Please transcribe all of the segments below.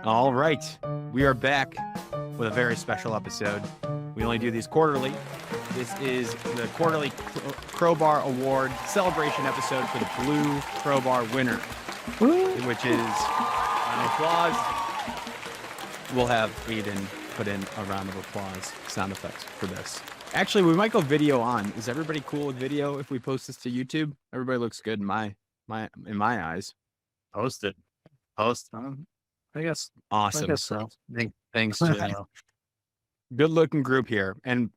All right, we are back with a very special episode. We only do these quarterly. This is the quarterly Crowbar Award celebration episode for the Blue Crowbar winner, which is an applause. We'll have Aiden put in a round of applause sound effects for this. Actually, we might go video on. Is everybody cool with video if we post this to YouTube? Everybody looks good in my eyes. Post it. Post. I guess. Awesome. I guess so. Thanks, Joe. Good looking group here. And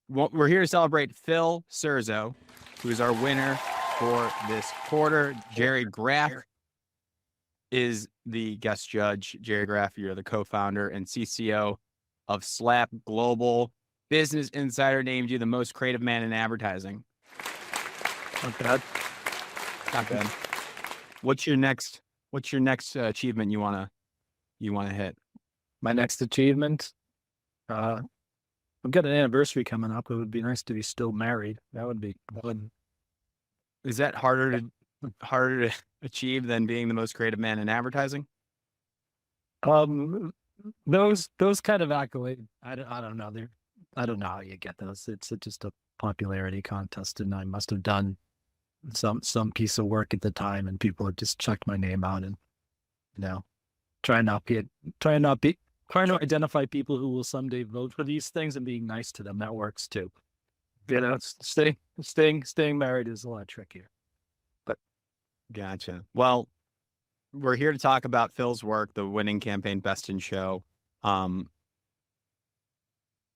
we're here to celebrate Phil Serzo, who is our winner for this quarter. Gerry Graf is the guest judge. Gerry Graf, you're the co-founder and CCO of SlapGlobal. Business Insider named you the most creative man in advertising. Not bad. Not bad. What's your next achievement you wanna hit? My next achievement, I've got an anniversary coming up. It would be nice to be still married. That would be good. Is that harder to achieve than being the most creative man in advertising? Those kind of accolades, I don't know. I don't know how you get those. It's just a popularity contest, and I must have done some piece of work at the time, and people have just chucked my name out, and trying to identify people who will someday vote for these things and being nice to them. That works too. Staying married is a lot trickier. But gotcha. Well, we're here to talk about Phil's work, the winning campaign Best in Show.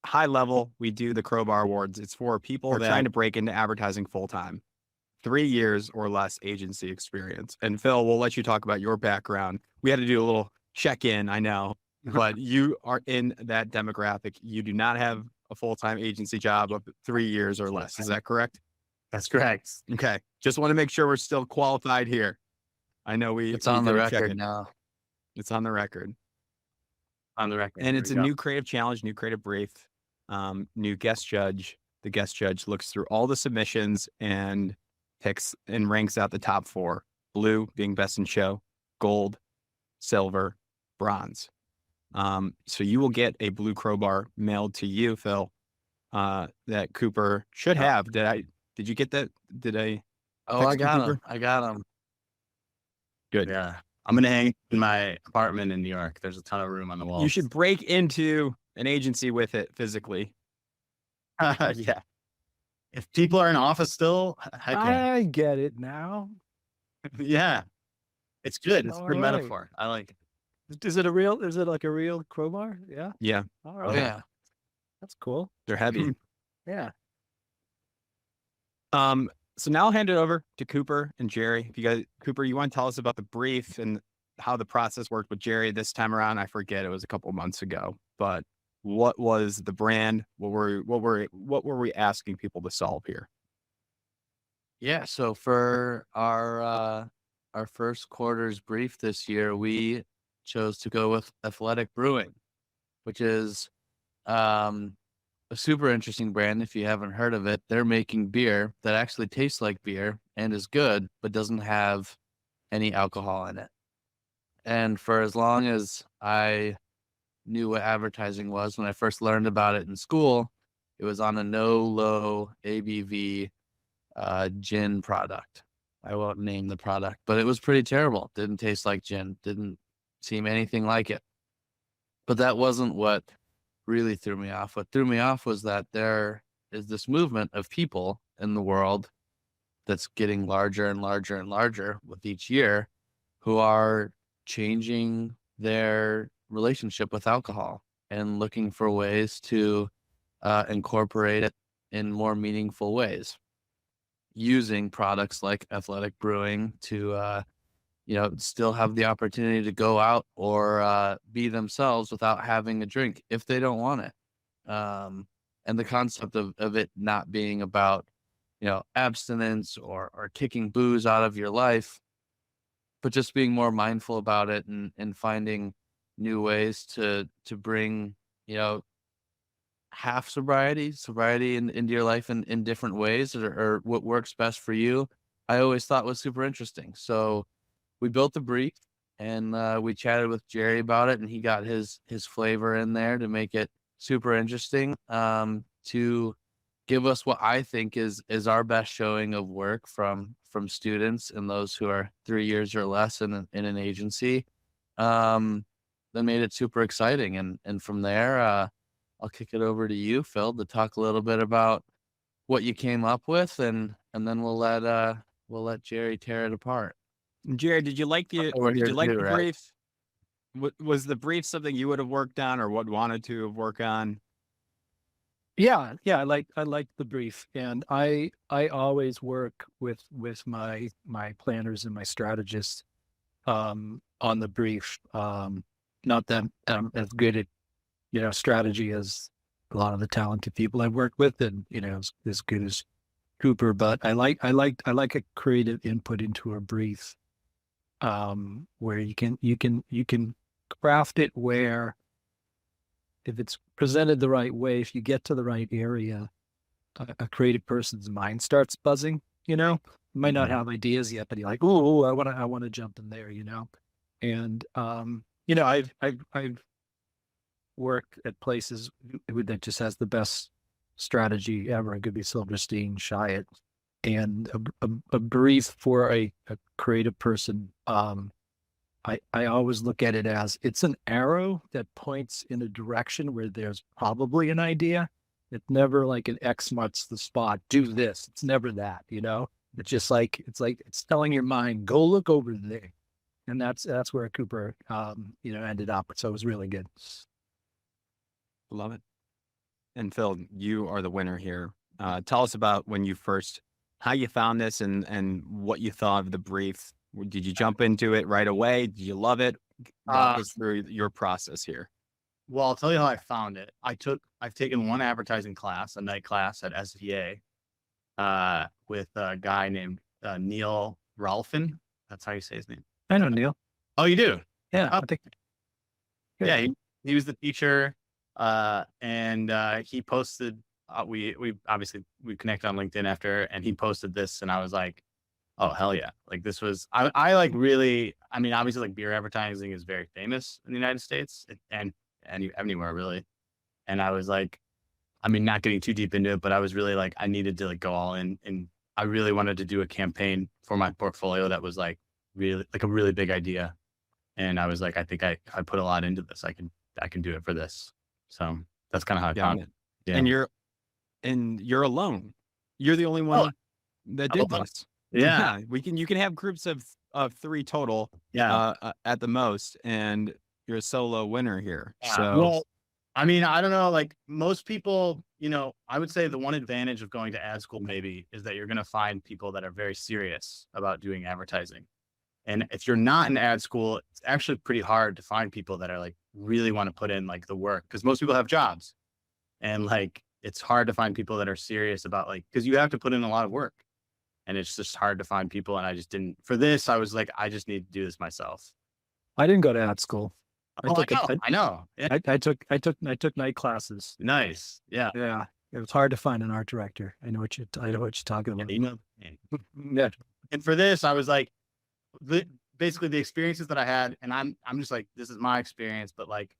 High level, we do the Crowbar Awards. It's for people that are trying to break into advertising full time, 3 years or less agency experience. And Phil, we'll let you talk about your background. We had to do a little check-in, I know, but you are in that demographic. You do not have a full-time agency job of 3 years or less. Is that correct? That's correct. Okay. Just want to make sure we're still qualified here. I know it's on the record now. It's on the record. On the record. And it's a new creative challenge, new creative brief, new guest judge. The guest judge looks through all the submissions and picks and ranks out the top 4. Blue being best in show, gold, silver, bronze. So you will get a Blue Crowbar mailed to you, Phil, that Cooper should have. Did you get that? I got him. I got him. Good. Yeah. I'm going to hang in my apartment in New York. There's a ton of room on the walls. You should break into an agency with it physically. Yeah. If people are in office still, I get it now. Yeah. It's good. It's a good right. metaphor. I like it. Is it like a real crowbar? Yeah. Yeah. All right. Yeah. That's cool. They're heavy. Yeah. So now I'll hand it over to Cooper and Gerry. Cooper, you want to tell us about the brief and how the process worked with Gerry this time around? I forget, it was a couple months ago, but what was the brand? What were we asking people to solve here? Yeah. So for our first quarter's brief this year, we chose to go with Athletic Brewing, which is a super interesting brand. If you haven't heard of it, they're making beer that actually tastes like beer and is good, but doesn't have any alcohol in it. And for as long as I knew what advertising was, when I first learned about it in school, it was on a low ABV gin product. I won't name the product, but it was pretty terrible. Didn't taste like gin. Didn't seem anything like it. But that wasn't what really threw me off. What threw me off was that there is this movement of people in the world that's getting larger and larger and larger with each year, who are changing their relationship with alcohol and looking for ways to incorporate it in more meaningful ways, using products like Athletic Brewing to still have the opportunity to go out or be themselves without having a drink if they don't want it. And the concept of it not being about, abstinence or kicking booze out of your life, but just being more mindful about it and finding new ways to bring, half sobriety into your life in different ways or what works best for you, I always thought was super interesting. So we built the brief. and we chatted with Gerry about it, and he got his flavor in there to make it super interesting. To give us what I think is our best showing of work from students and those who are 3 years or less in an agency. That made it super exciting, and from there, I'll kick it over to you, Phil, to talk a little bit about what you came up with, and then we'll let Gerry tear it apart. Jared, did you like the We're here too, right? brief? Was the brief something you would have worked on or wanted to have worked on? Yeah, I like the brief, and I always work with my planners and my strategists on the brief. Not that I'm as good at strategy as a lot of the talented people I've worked with, and as good as Cooper, but I like a creative input into a brief, where you can craft it where, if it's presented the right way, if you get to the right area, a creative person's mind starts buzzing. You might not have ideas yet, but you're like, oh, I want to jump in there. And I've worked at places that just has the best strategy ever. It could be Silverstein, Chiat, and a brief for a creative person. I always look at it as it's an arrow that points in a direction where there's probably an idea. It's never like an X marks the spot, do this. It's never that, It's just like it's telling your mind, go look over there. And that's where Cooper ended up. So it was really good. Love it. And Phil, you are the winner here. Tell us about how you found this and what you thought of the brief. Did you jump into it right away? Did you love it? Walk us through your process here. Well, I'll tell you how I found it. I've taken one advertising class, a night class at SVA, with a guy named Neil Rolfin. That's how you say his name. I know Neil. Oh, you do? Yeah, Oh. I think. Yeah, he was the teacher, and he posted. We obviously connected on LinkedIn after, and he posted this, and I was like, oh, hell yeah. Like this was, I like really, I mean, obviously like beer advertising is very famous in the United States and anywhere really. And I was like, I mean, not getting too deep into it, but I was really like, I needed to like go all in, and I really wanted to do a campaign for my portfolio that was like really like a really big idea. And I was like, I think I put a lot into this. I can do it for this. So that's kind of how I found it. Yeah. And you're alone. You're the only one that did this. Yeah. You can have groups of 3 total. Yeah. At the most, and you're a solo winner here. Yeah. So, well, I mean, I don't know, like most people, I would say the one advantage of going to ad school maybe is that you're going to find people that are very serious about doing advertising. And if you're not in ad school, it's actually pretty hard to find people that are like really want to put in like the work, because most people have jobs, and like it's hard to find people that are serious about because you have to put in a lot of work. And it's just hard to find people. And I just didn't, for this, I was like, I just need to do this myself. I didn't go to ad school. I know. Yeah. I took night classes. Nice. Yeah. Yeah. It was hard to find an art director. I know what you're talking about. Yeah. And for this, I was like, basically the experiences that I had, and I'm just like, this is my experience, but like,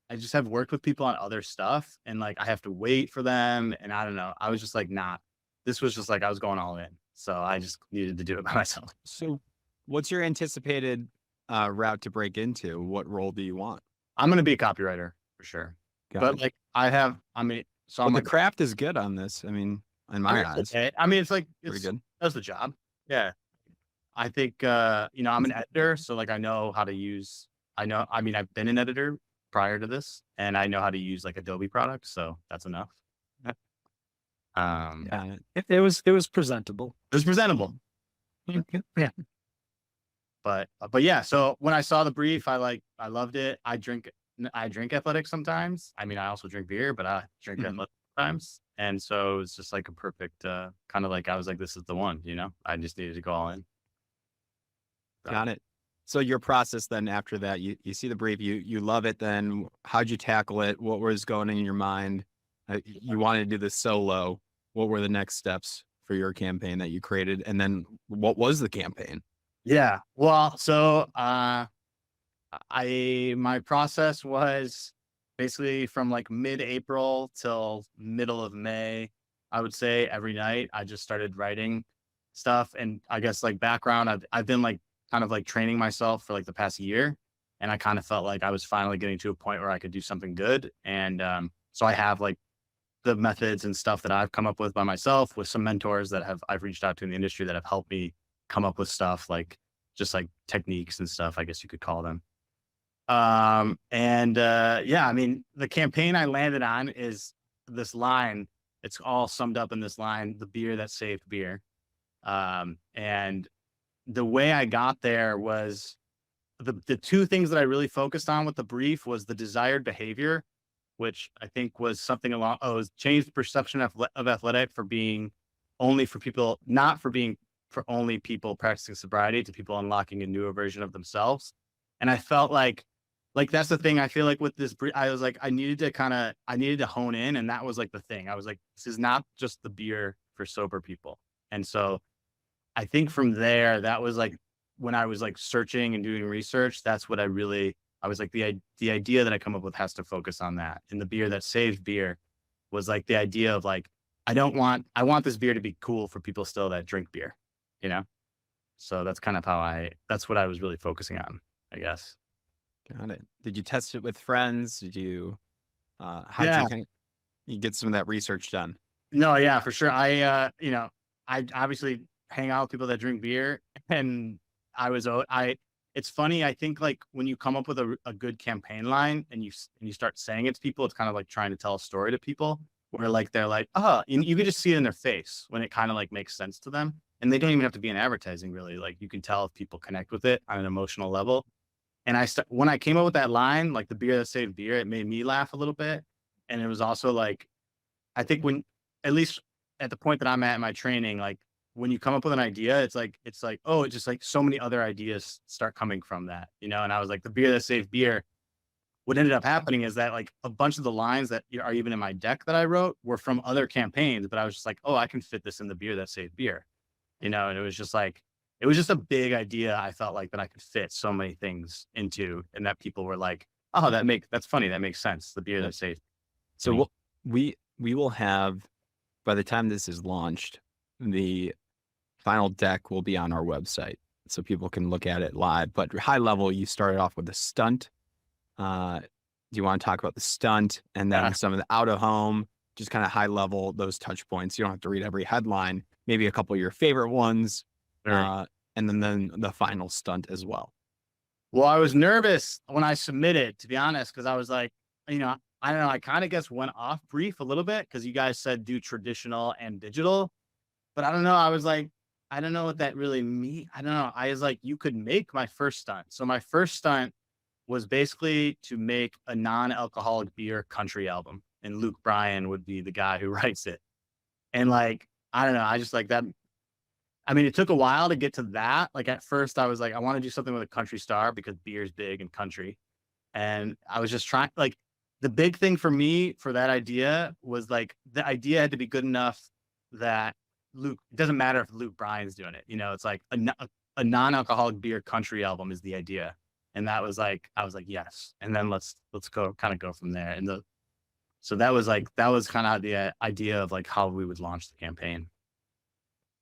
I just have worked with people on other stuff, and like, I have to wait for them. And I don't know. I was just like, nah, this was just like, I was going all in. So I just needed to do it by myself. So what's your anticipated route to break into? What role do you want? I'm going to be a copywriter for sure. But like the craft is good on this. I mean, in my eyes. I mean, it's like, pretty good. That's the job. Yeah. I think, I'm an editor. So like, I know how to use, I've been an editor prior to this, and I know how to use like Adobe products. So that's enough. It was presentable. It was presentable. Yeah. But yeah, so when I saw the brief, I loved it. I drink athletic sometimes. I mean, I also drink beer, but I drink athletic sometimes. And so it was just like a perfect kind of like, I was like, this is the one, I just needed to go all in. So. Got it. So your process then after that, you see the brief, you love it. Then how'd you tackle it? What was going in your mind? You wanted to do this solo. What were the next steps for your campaign that you created? And then what was the campaign? Yeah. Well, so my process was basically from like mid-April till middle of May. I would say every night I just started writing stuff. And I guess like background, I've been like kind of like training myself for like the past year. And I kind of felt like I was finally getting to a point where I could do something good. And so I have like the methods and stuff that I've come up with by myself with some mentors that I've reached out to in the industry that have helped me come up with stuff like just like techniques and stuff, I guess you could call them. Yeah, I mean, the campaign I landed on is this line. It's all summed up in this line, the beer that saved beer. And the way I got there was the two things that I really focused on with the brief was the desired behavior, which I think was something along, change the perception of athletic for being only for people, not for being for only people practicing sobriety to people unlocking a newer version of themselves. And I felt like that's the thing. I feel like with this, I was like, I needed to hone in. And that was like the thing. I was like, this is not just the beer for sober people. And so I think from there, that was like, when I was like searching and doing research, that's what I was like, the idea that I come up with has to focus on that. And the beer that saves beer was like the idea of like, I want this beer to be cool for people still that drink beer, you know? So that's kind of that's what I was really focusing on, I guess. Got it. Did you test it with friends? Did you, Yeah. you get some of that research done? No, yeah, for sure. I obviously hang out with people that drink beer, and it's funny. I think like when you come up with a good campaign line and you start saying it to people, it's kind of like trying to tell a story to people where like, they're like, oh, and you can just see it in their face when it kind of like makes sense to them. And they don't even have to be in advertising really. Like you can tell if people connect with it on an emotional level. And when I came up with that line, like the beer that saved beer, it made me laugh a little bit. And it was also like, I think at least at the point that I'm at in my training, like when you come up with an idea, it's like, oh, it's just like so many other ideas start coming from that, you know? And I was like, the beer that saved beer. What ended up happening is that like a bunch of the lines that are even in my deck that I wrote were from other campaigns, but I was just like, oh, I can fit this in the beer that saved beer, you know? And it was just a big idea. I felt like that I could fit so many things into, and that people were like, oh, that's funny. That makes sense. The beer that saved. So we will have, by the time this is launched, the final deck will be on our website so people can look at it live. But high level, you started off with a stunt. Do you want to talk about the stunt and then some of the out of home, just kind of high level, those touch points? You don't have to read every headline, maybe a couple of your favorite ones, and then the final stunt as well. Well, I was nervous when I submitted, to be honest, because I was like, you know, I don't know, I kind of guess went off brief a little bit because you guys said do traditional and digital, but I don't know. I was like, I don't know what that really means. I don't know. I was like, you could make my first stunt. So my first stunt was basically to make a non-alcoholic beer country album, and Luke Bryan would be the guy who writes it. And like, I don't know, I just like that. I mean, it took a while to get to that. Like at first I was like, I want to do something with a country star because beer's big in country. And I was just trying, like, the big thing for me for that idea was like, the idea had to be good enough that it doesn't matter if Luke Bryan's doing it. You know, it's like a non-alcoholic beer country album is the idea. And that was like, I was like, yes. And then let's go from there. And so that was kind of the idea of like how we would launch the campaign.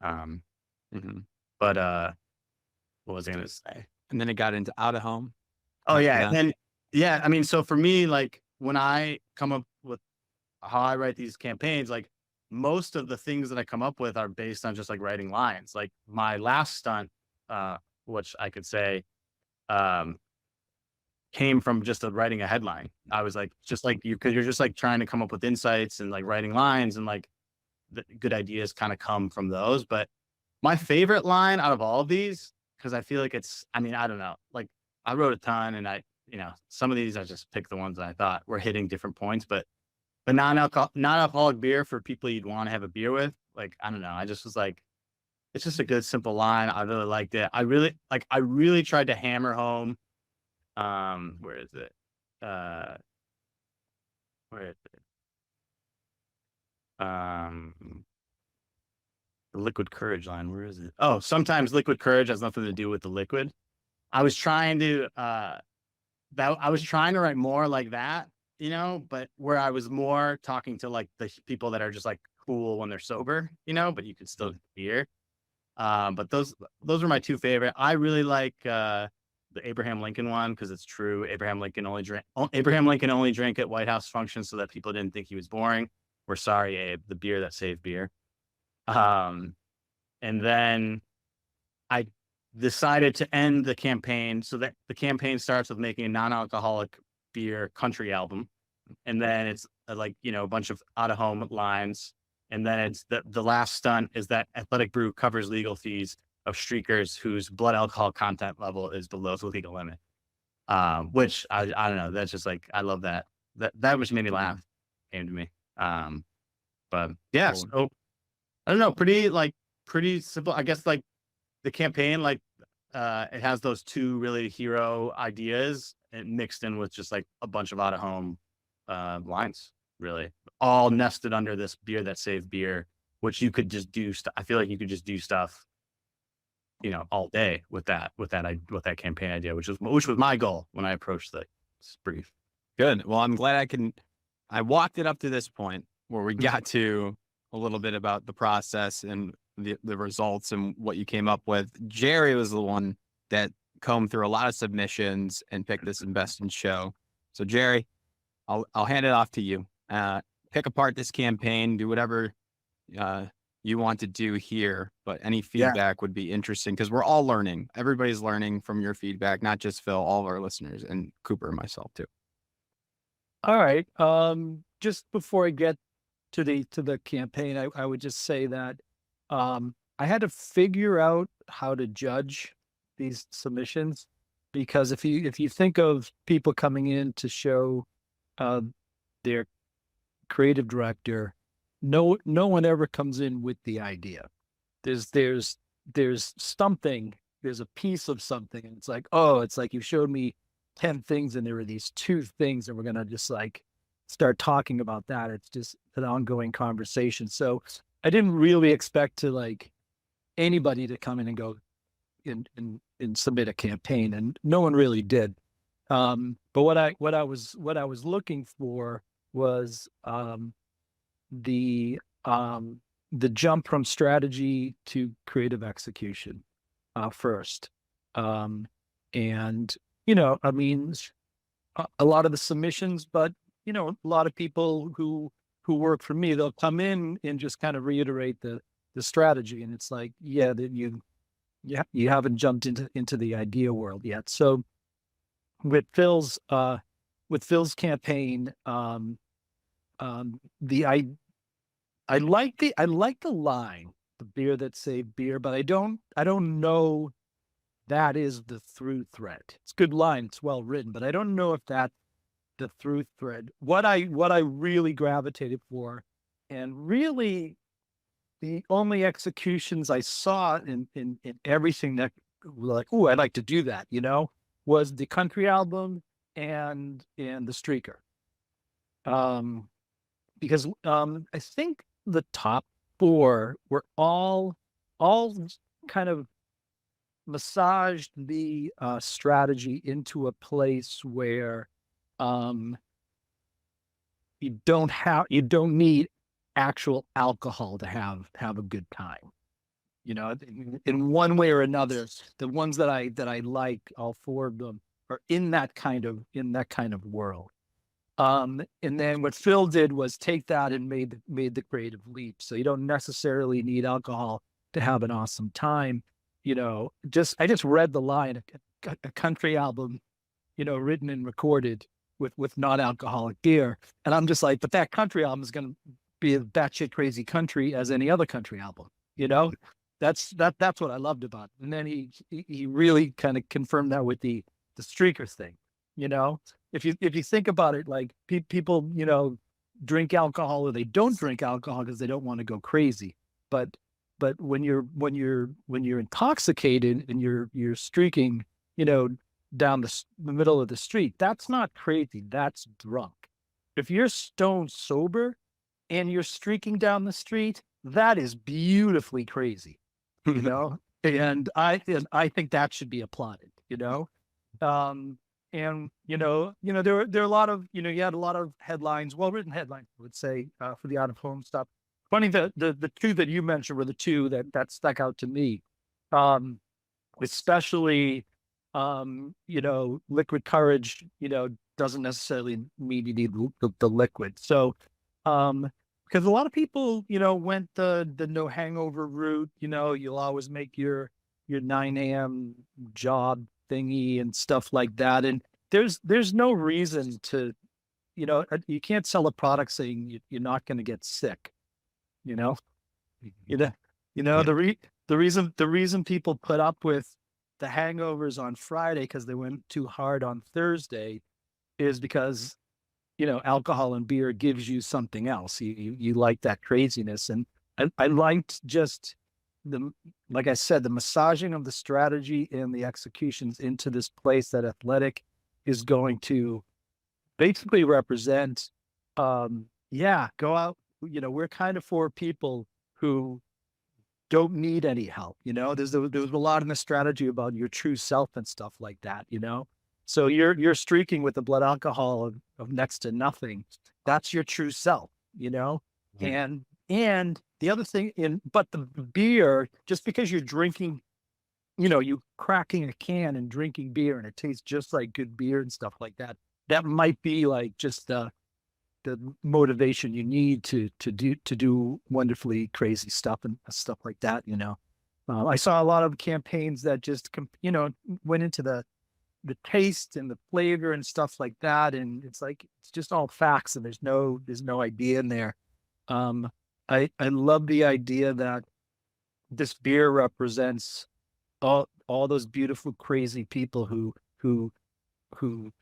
But what was I going to say? And then it got into out of home. Oh yeah. And then, yeah, I mean, so for me, like when I come up with how I write these campaigns, like most of the things that I come up with are based on just like writing lines. Like my last stunt, which I could say, came from just writing a headline. I was like, just like you, cause you're just like trying to come up with insights and like writing lines, and like the good ideas kind of come from those. But my favorite line out of all of these, cause I feel like I don't know, like I wrote a ton, and some of these I just picked the ones that I thought were hitting different points, but non-alcoholic beer for people you'd want to have a beer with. Like, I don't know. I just was like, it's just a good, simple line. I really liked it. I really tried to hammer home. Where is it? Where is it? The liquid courage line. Where is it? Oh, sometimes liquid courage has nothing to do with the liquid. I was trying to that I was trying to write more like that, you know, but where I was more talking to like the people that are just like cool when they're sober, you know, but you could still beer. But those were my two favorite. I really like the Abraham Lincoln one because it's true. Abraham Lincoln only drank at White House functions so that people didn't think he was boring. We're sorry, Abe, the beer that saved beer. And then I decided to end the campaign so that the campaign starts with making a non-alcoholic beer country album. And then it's like, you know, a bunch of out-of-home lines. And then it's the last stunt is that Athletic Brew covers legal fees of streakers whose blood alcohol content level is below the legal limit. Which I don't know. That's just like, I love that. That which made me laugh came to me. But yeah, so I don't know, pretty simple. I guess like the campaign, like it has those two really hero ideas and mixed in with just like a bunch of out of home lines, really all nested under this beer that saved beer, which you could just do. I feel like you could just do stuff, you know, all day with that campaign idea, which was my goal when I approached the brief. Good. Well, I'm glad I walked it up to this point where we got to a little bit about the process and the results and what you came up with. Gerry was the one that combed through a lot of submissions and picked this Invest in show. So Gerry, I'll hand it off to you. Pick apart this campaign, do whatever you want to do here, but any feedback would be interesting because we're all learning. Everybody's learning from your feedback, not just Phil, all of our listeners, and Cooper and myself too. All right. Just before I get to the campaign, I would just say that I had to figure out how to judge these submissions, because if you think of people coming in to show their creative director, no one ever comes in with the idea. There's something, there's a piece of something, and it's like you showed me 10 things and there were these 2 things and we're gonna just like start talking about that. It's just an ongoing conversation. So I didn't really expect to like anybody to come in and go and submit a campaign, and no one really did. But what I was looking for was the jump from strategy to creative execution first. And you know, I mean, a lot of the submissions, but you know, a lot of people who work for me, they'll come in and just kind of reiterate the strategy, and it's like, yeah, that you haven't jumped into the idea world yet. So with Phil's campaign, I like the line, the beer that saved beer, but I don't know that is the through thread. It's a good line, it's well written, but I don't know if that's the through thread. What I really gravitated for, and really the only executions I saw in everything that were like, oh, I'd like to do that, you know, was the country album and the streaker. Because I think the top 4 were all kind of massaged the strategy into a place where you don't need actual alcohol to have a good time. You know, in one way or another, the ones that I like, all 4 of them are in that kind of world. And then what Phil did was take that and made the creative leap. So you don't necessarily need alcohol to have an awesome time. You know, I just read the line, a country album, you know, written and recorded with non-alcoholic beer. And I'm just like, but that country album is going to be a batshit crazy country as any other country album, you know? That's what I loved about it. And then he really kind of confirmed that with the streaker thing, you know? If you think about it, like people, you know, drink alcohol or they don't drink alcohol because they don't want to go crazy. But when you're intoxicated and you're streaking, you know, down the middle of the street, that's not crazy. That's drunk. If you're stone sober and you're streaking down the street, that is beautifully crazy, you know. And I think that should be applauded, you know. there are a lot of, you had a lot of headlines, well-written headlines, I would say, for the out-of-home stuff. Funny, the two that you mentioned were the two that stuck out to me. Especially, liquid courage, doesn't necessarily mean you need the liquid. So, because a lot of people, went the no hangover route, you'll always make your 9 a.m. job thingy and stuff like that. And there's no reason to, you can't sell a product saying you're not going to get sick, you know, you know, Yeah. the reason people put up with the hangovers on Friday because they went too hard on Thursday is because, alcohol and beer gives you something else. You like that craziness. And I liked just like I said, the massaging of the strategy and the executions into this place that Athletic is going to basically represent. Go out, we're kind of for people who don't need any help. There was a lot in the strategy about your true self and stuff like that, So you're streaking with the blood alcohol of next to nothing. That's your true self, Yeah. and the other thing but the beer, just because you're drinking, you cracking a can and drinking beer and it tastes just like good beer and stuff like that. That might be like just the motivation you need to do wonderfully crazy stuff and stuff like that. I saw a lot of campaigns that just went into the taste and the flavor and stuff like that, and it's like it's just all facts and there's no idea in there. I love the idea that this beer represents all those beautiful crazy people who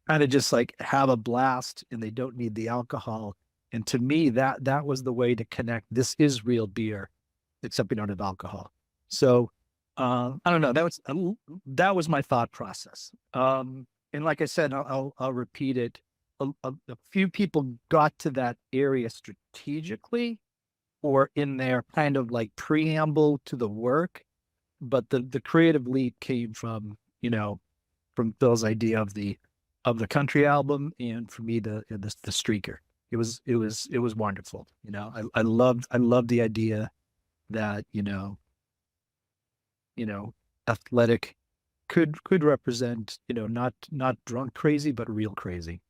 kind of just like have a blast and they don't need the alcohol. And to me, that was the way to connect. This is real beer, except we don't have alcohol. So I don't know. That was my thought process. And like I said, I'll repeat it. A few people got to that area strategically or in their kind of like preamble to the work, but the creative lead came from from Phil's idea of the country album, and for me the streaker. It was wonderful. I loved the idea that Athletic could represent not drunk crazy but real crazy.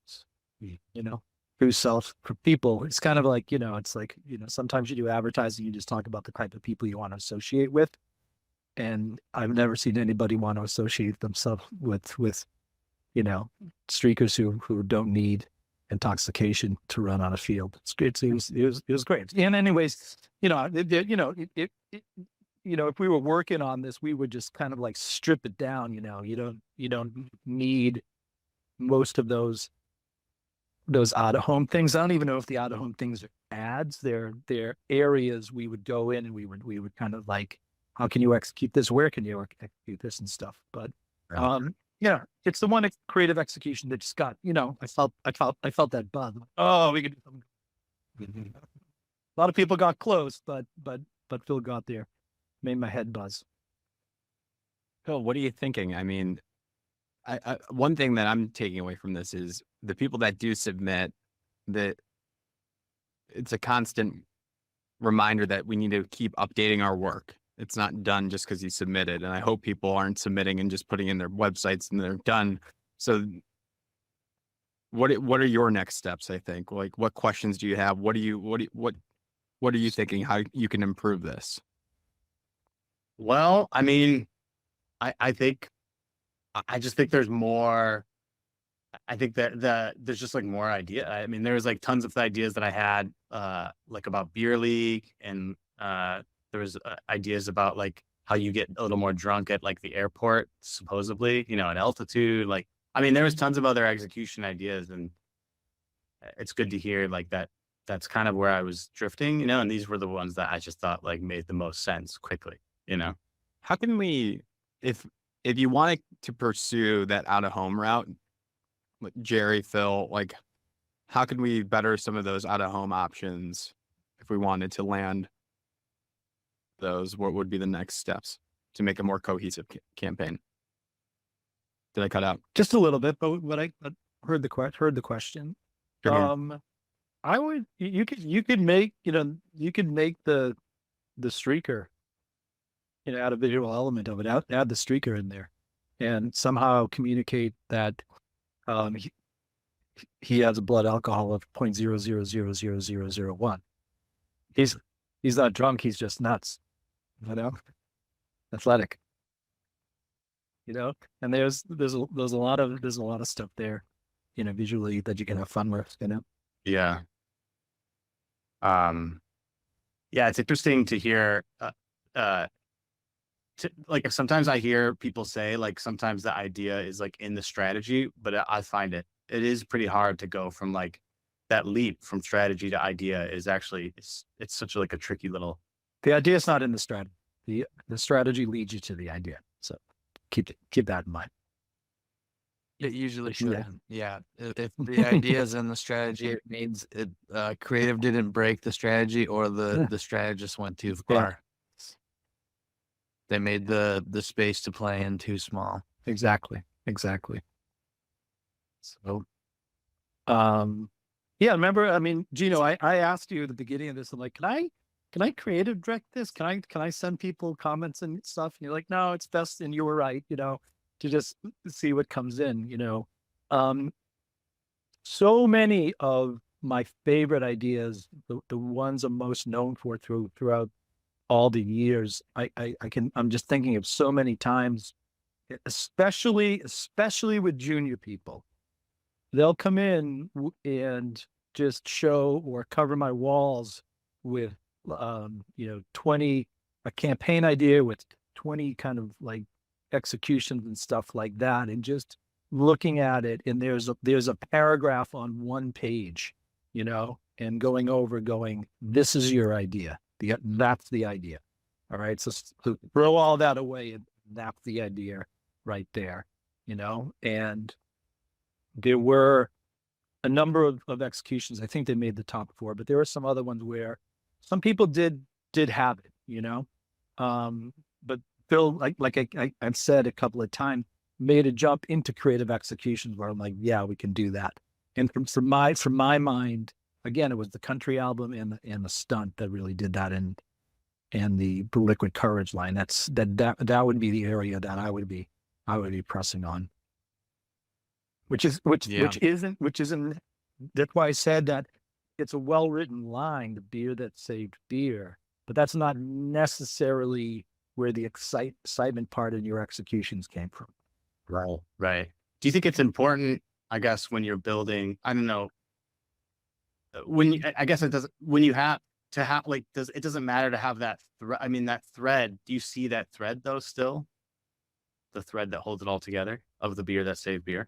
True self for people. It's kind of like it's like sometimes you do advertising, you just talk about the type of people you want to associate with, and I've never seen anybody want to associate themselves with streakers who don't need intoxication to run on a field. It's great. It was great. And anyways, if we were working on this, we would just kind of like strip it down. You don't need most of those out of home things. I don't even know if the out of home things are ads. They're areas we would go in and we would kind of like, how can you execute this? Where can you execute this and stuff? But it's the one creative execution that just got, I felt that buzz. Oh, we could do something. A lot of people got close, but Phil got there, made my head buzz. Phil, what are you thinking? I mean, I one thing that I'm taking away from this is the people that do submit, that it's a constant reminder that we need to keep updating our work. It's not done just because you submitted. And I hope people aren't submitting and just putting in their websites and they're done. So what are your next steps? I think, like, what questions do you have? What are you thinking? How you can improve this? Well, I mean, I think, I just think there's more. I think that there's just like more idea. I mean, there was like tons of ideas that I had, like about beer league, and there was ideas about like how you get a little more drunk at like the airport, supposedly, at altitude. Like, I mean, there was tons of other execution ideas, and it's good to hear like that. That's kind of where I was drifting, and these were the ones that I just thought like made the most sense quickly, How can we, if you wanted to pursue that out of home route, like Gerry, Phil, like, how can we better some of those out of home options if we wanted to land those? What would be the next steps to make a more cohesive campaign? Did I cut out? Just a little bit, but I heard the question. Sure, man. I would you could make the streaker, add a visual element of it, add the streaker in there, and somehow communicate that he has a blood alcohol of 0.00000001. He's not drunk. He's just nuts. Athletic. And there's a lot of stuff there, visually that you can have fun with. Yeah. Yeah, it's interesting to hear. Like sometimes I hear people say like sometimes the idea is like in the strategy, but I find it is pretty hard to go from like that leap from strategy to idea is actually it's such like a tricky little. The idea is not in the strategy. The strategy leads you to the idea. So keep that in mind. It usually should. Yeah. If the idea is in the strategy, it means it creative didn't break the strategy or the strategist went too far. They made the space to play in too small. Exactly. So, yeah, remember, I mean, Gino, I asked you at the beginning of this, I'm like, can I creative direct this? Can I send people comments and stuff? And you're like, no, it's best. And you were right, to just see what comes in, so many of my favorite ideas, the ones I'm most known for throughout all the years, I'm just thinking of so many times, especially with junior people. They'll come in and just show or cover my walls with, 20, a campaign idea with 20 kind of like executions and stuff like that. And just looking at it, and there's a paragraph on one page, and going, this is your idea. That's the idea. All right. So throw all that away, and that's the idea right there, and there were a number of executions. I think they made the top 4, but there were some other ones where some people did have it, but Phil, like I've said a couple of times, made a jump into creative executions where I'm like, yeah, we can do that. And from my mind, again, it was the country album and the stunt that really did that, and the Liquid Courage line. That would be the area that I would be pressing on. Which isn't. That's why I said that it's a well-written line, the beer that saved beer, but that's not necessarily where the excitement part in your executions came from. Right. Do you think it's important, I guess, when you're building, I don't know, I guess it doesn't, when you have to have, like, it doesn't matter to have that that thread. Do you see that thread though still? The thread that holds it all together of the beer that saved beer?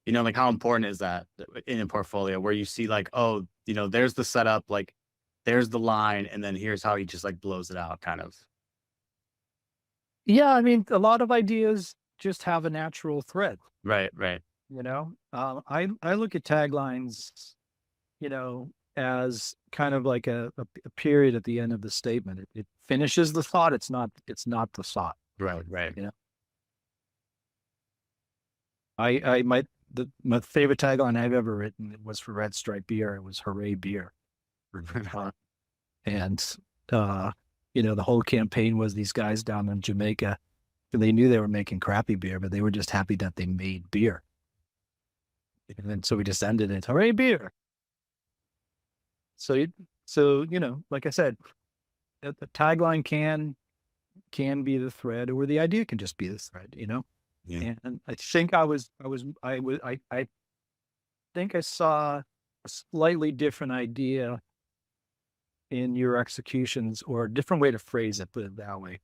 Like how important is that in a portfolio where you see like, oh, there's the setup, like there's the line, and then here's how he just like blows it out kind of. Yeah. I mean, a lot of ideas just have a natural thread. Right. I look at taglines, as kind of like a period at the end of the statement. It finishes the thought. It's not the thought. Right. My favorite tagline I've ever written was for Red Stripe Beer. It was "Hooray Beer," and the whole campaign was these guys down in Jamaica. They knew they were making crappy beer, but they were just happy that they made beer. And then so we just ended it, "Hooray Beer." So like I said, the tagline can be the thread, or the idea can just be the thread. Yeah. And I think I think I saw a slightly different idea in your executions, or a different way to phrase it, put it that way,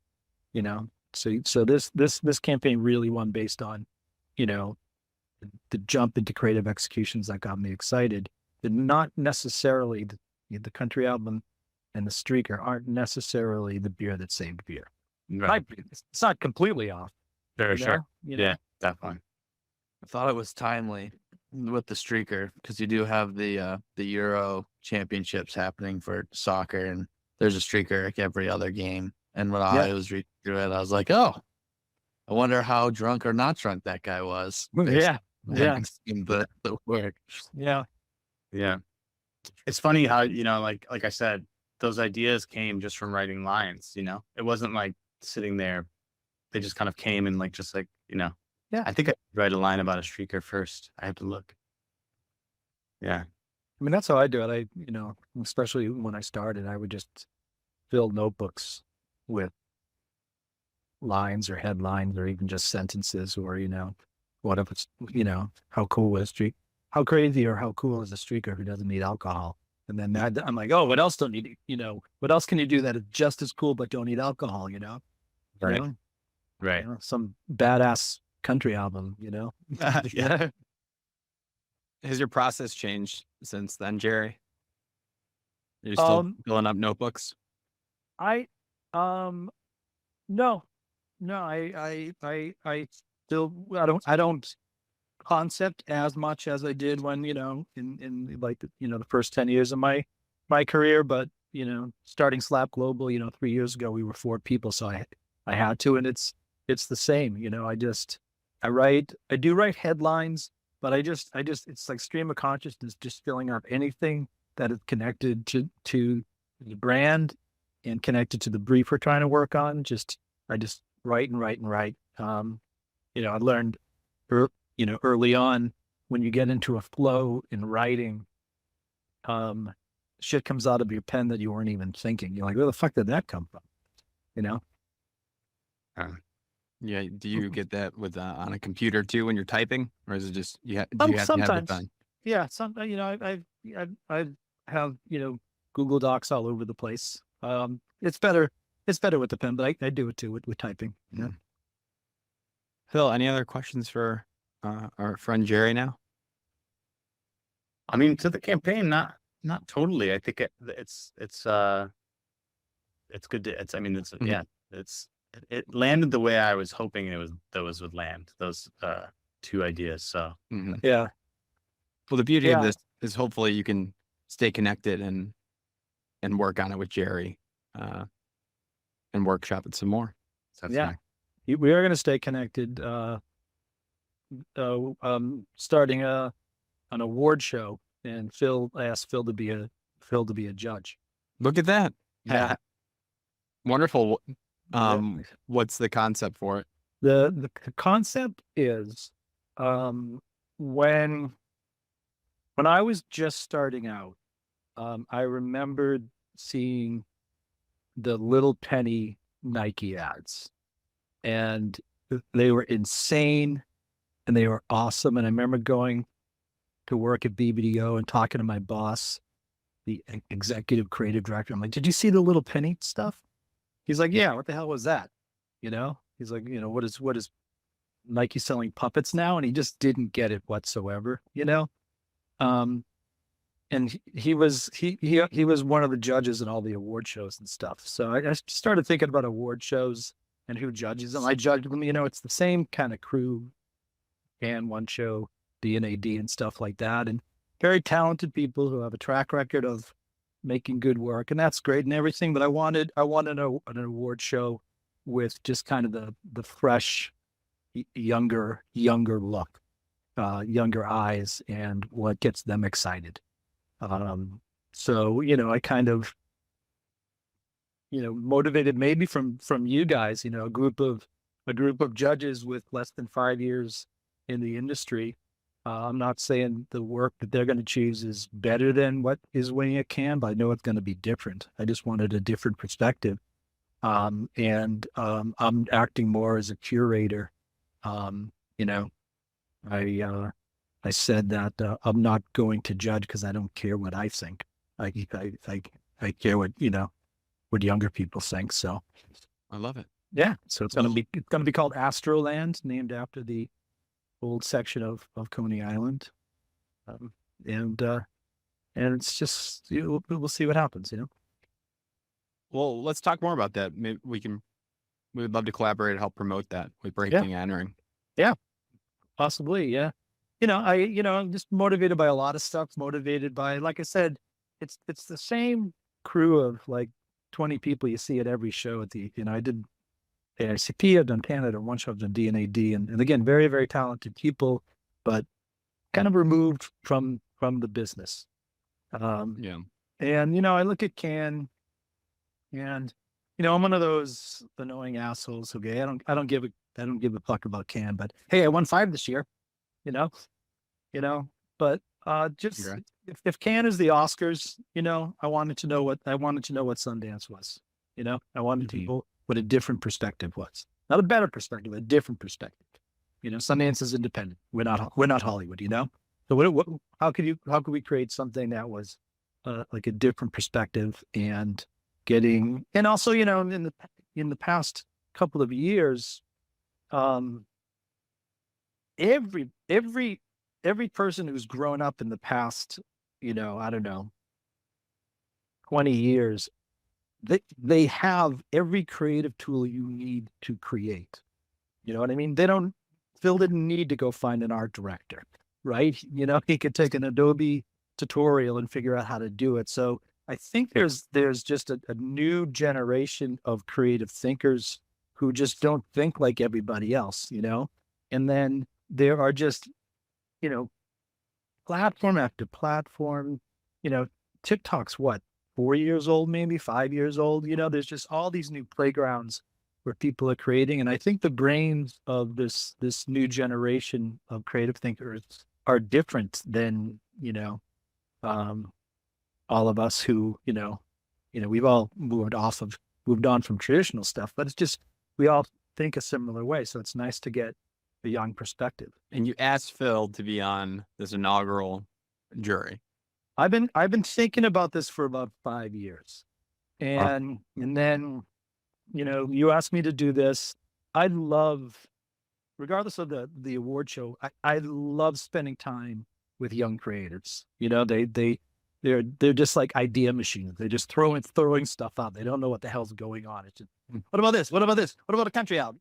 So this campaign really won based on, the jump into creative executions that got me excited. But not necessarily the country album and the streaker aren't necessarily the beer that saved beer. Right. It's not completely off. Very sure. Yeah, definitely. I thought it was timely with the streaker because you do have the Euro championships happening for soccer, and there's a streaker like every other game. And when I was reading through it, I was like, oh, I wonder how drunk or not drunk that guy was. Yeah. Yeah. In the work. Yeah. Yeah. It's funny how, like I said, those ideas came just from writing lines, it wasn't like sitting there. They just kind of came and Yeah. I think I write a line about a streaker first. I have to look. Yeah. I mean, that's how I do it. Especially when I started, I would just fill notebooks with lines or headlines or even just sentences or, what if it's, how cool is how crazy or how cool is a streaker who doesn't need alcohol? And then I'm like, oh, what else don't need, what else can you do that is just as cool, but don't need alcohol, Right. You know? Right. Some badass country album, Yeah. Has your process changed since then, Gerry? You're still filling up notebooks? I, no, I still, I don't concept as much as I did when, in like, the first 10 years of my career, but, starting SlapGlobal, 3 years ago, we were 4 people. So I had to, and it's the same, I do write headlines, but it's like stream of consciousness, just filling up anything that is connected to the brand and connected to the brief we're trying to work on. I just write and write and write. I learned, early on when you get into a flow in writing, shit comes out of your pen that you weren't even thinking. You're like, where the fuck did that come from? Yeah. Do you get that with on a computer too when you're typing, or is it just do you have to have the Sometimes. pen? Yeah. I have, Google Docs all over the place. It's better with the pen, but I do it too with typing. Yeah. Phil, any other questions for our friend Gerry now? I mean, to the campaign, not totally. I think it's good to, it landed the way I was hoping those would land, those 2 ideas. So Yeah. Well, the beauty of Yeah. this is hopefully you can stay connected and work on it with Gerry, and workshop it some more. So that's Yeah. nice. We are going to stay connected. Starting an award show, and Phil asked Phil to be a judge. Look at that. Yeah. Wonderful. Yeah. What's the concept for it? The concept is, when I was just starting out, I remembered seeing the little penny Nike ads, and they were insane and they were awesome. And I remember going to work at BBDO and talking to my boss, the executive creative director. I'm like, did you see the little penny stuff? He's like, yeah, what the hell was that? He's like, what is Nike selling puppets now? And he just didn't get it whatsoever, and he was one of the judges in all the award shows and stuff. So I started thinking about award shows and who judges them. I judge them, it's the same kind of crew, and one show, D&AD and stuff like that. And very talented people who have a track record of making good work. And that's great and everything. But I wanted an award show with just kind of the fresh, younger look, younger eyes, and what gets them excited. So, I kind of, motivated maybe from you guys, a group of judges with less than 5 years in the industry. I'm not saying the work that they're going to choose is better than what is winning a can, but I know it's going to be different. I just wanted a different perspective. I'm acting more as a curator. I said that I'm not going to judge because I don't care what I think. I care what younger people think. So I love it. yeah. So it's gonna be called Astroland, named after the old section of Coney Island. And it's just, we'll see what happens. Well, let's talk more about that. Maybe we would love to collaborate and help promote that with breaking and entering. Yeah, possibly. Yeah. I'm just motivated by a lot of stuff, motivated by, like I said, it's the same crew of like 20 people you see at every show at the, I did AICP, I've done Canada, One Shot, I've done D&AD, and again, very, very talented people, but kind of removed from the business. Yeah. And, I look at Can and, I'm one of those annoying assholes. Okay. I don't give a fuck about Can, but hey, I won 5 this year, you know, but, just Congrats. if Can is the Oscars, I wanted to know what Sundance was, I wanted to know what a different perspective was, not a better perspective, a different perspective. Sundance is independent. We're not Hollywood, So how could we create something that was like a different perspective and also, in the past couple of years, every person who's grown up in the past, I don't know, 20 years, they have every creative tool you need to create. You know what I mean? Phil didn't need to go find an art director, right? He could take an Adobe tutorial and figure out how to do it. So I think there's just a new generation of creative thinkers who just don't think like everybody else, and then there are just, platform after platform, TikTok's what, 4 years old, maybe 5 years old, there's just all these new playgrounds where people are creating. And I think the brains of this new generation of creative thinkers are different than, all of us who, we've all moved on from traditional stuff, but it's just, we all think a similar way. So it's nice to get a young perspective. And you asked Phil to be on this inaugural jury. I've been thinking about this for about 5 years. And then, you asked me to do this. I love, regardless of the award show, I love spending time with young creators. They're just like idea machines. They're just throwing stuff out. They don't know what the hell's going on. It's just, what about this? What about this? What about a country album?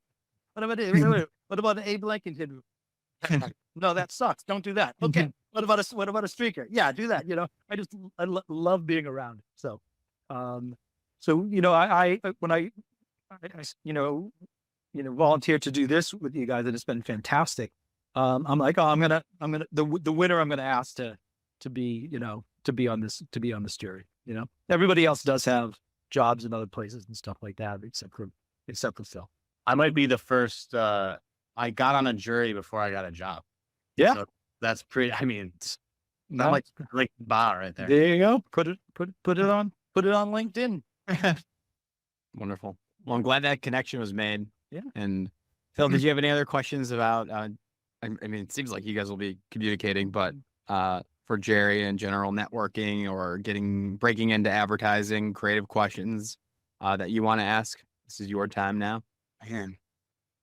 What about this? What about an Abe Lincoln? No, that sucks. Don't do that. Okay. What about a streaker? Yeah, do that. I love being around. So, I when I volunteered to do this with you guys, and it's been fantastic. I'm like, the winner I'm gonna ask to be on this jury. Everybody else does have jobs in other places and stuff like that, except for Phil. I might be the first. I got on a jury before I got a job. Yeah, so that's pretty. I mean, it's no, not like bar right there. There you go. Put it on LinkedIn. Wonderful. Well, I'm glad that connection was made. Yeah. And Phil, did you have any other questions about? I mean, it seems like you guys will be communicating, but for Gerry in general, networking or breaking into advertising, creative questions that you want to ask. This is your time now. Man.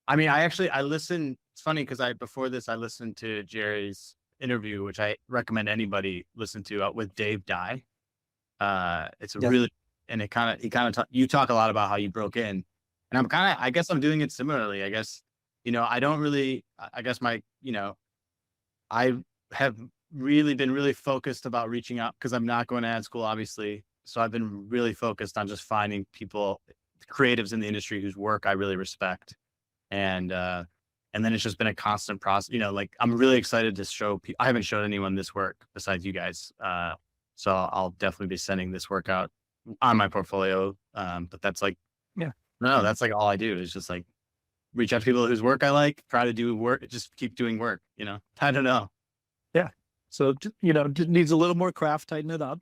I mean, I listened. It's funny because before this, I listened to Gerry's interview, which I recommend anybody listen to with Dave Dye. It's a really, and you talk a lot about how you broke in, and I guess I'm doing it similarly. I guess, I don't really, I guess I have really been really focused about reaching out because I'm not going to ad school, obviously. So I've been really focused on just finding people, creatives in the industry whose work I really respect. And then it's just been a constant process, I'm really excited to show people. I haven't showed anyone this work besides you guys. So I'll definitely be sending this work out on my portfolio. But that's that's like all I do is just like reach out to people whose work I like, try to do work, just keep doing work, I don't know. Yeah. So, just needs a little more craft, tighten it up.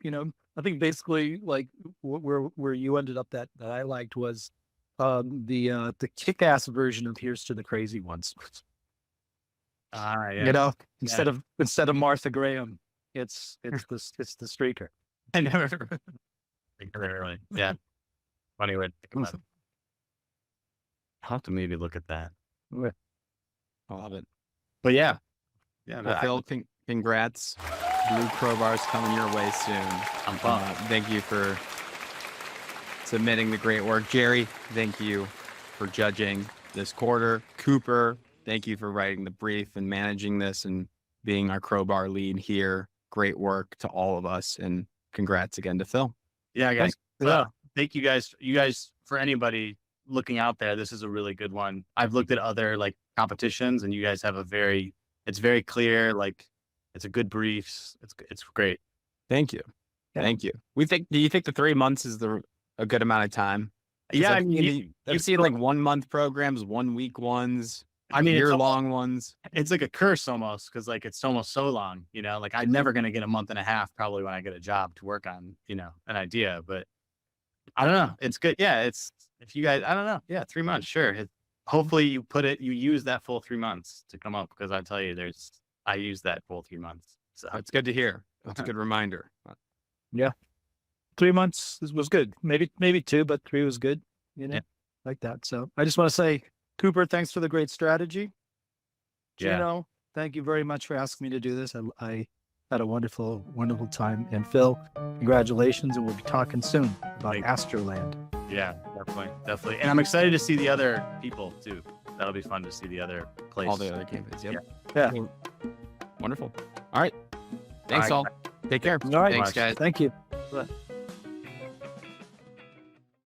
I think basically like where you ended up that I liked was the kick-ass version of Here's to the Crazy Ones. Yeah. Instead of Martha Graham, it's the streaker. I never really. Yeah. Funny way to think about it. I'll have to maybe look at that. I love it. But yeah. Well, Phil, congrats. Blue Crowbar is coming your way soon. I'm pumped. Thank you for submitting the great work. Gerry, thank you for judging this quarter. Cooper, thank you for writing the brief and managing this and being our Crowbar lead here. Great work to all of us, and congrats again to Phil. Yeah, guys. Thank you guys. You guys, for anybody, looking out there, this is a really good one. I've looked at other like competitions, and you guys have it's very clear. Like, it's a good briefs. It's great. Thank you. Yeah. Thank you. Do you think the 3 months is a good amount of time? Yeah, I I've mean, seen, I've seen like 1 month programs, 1 week ones, I mean, it's year long ones. It's like a curse almost, because like it's almost so long, you know. Like, I'm never gonna get a month and a half probably when I get a job to work on, you know, an idea. But I don't know. It's good. Yeah, it's if you guys, I don't know. Yeah, 3 months, sure. Hopefully you use that full 3 months to come up, because I tell you, I use that full 3 months. So It's good to hear. That's a good reminder. 3 months was good. Maybe 2, but 3 was good. You know, Yeah. like that. So I just want to say, Cooper, thanks for the great strategy. Yeah. Gino, thank you very much for asking me to do this. I had a wonderful time. And Phil, congratulations, and we'll be talking soon about Astroland. Yeah, definitely. And I'm excited to see the other people too. That'll be fun to see the other place. All the other candidates. Yep. Yeah. Wonderful. All right. Thanks All all. Take care. All right. Thanks, guys. Thank you.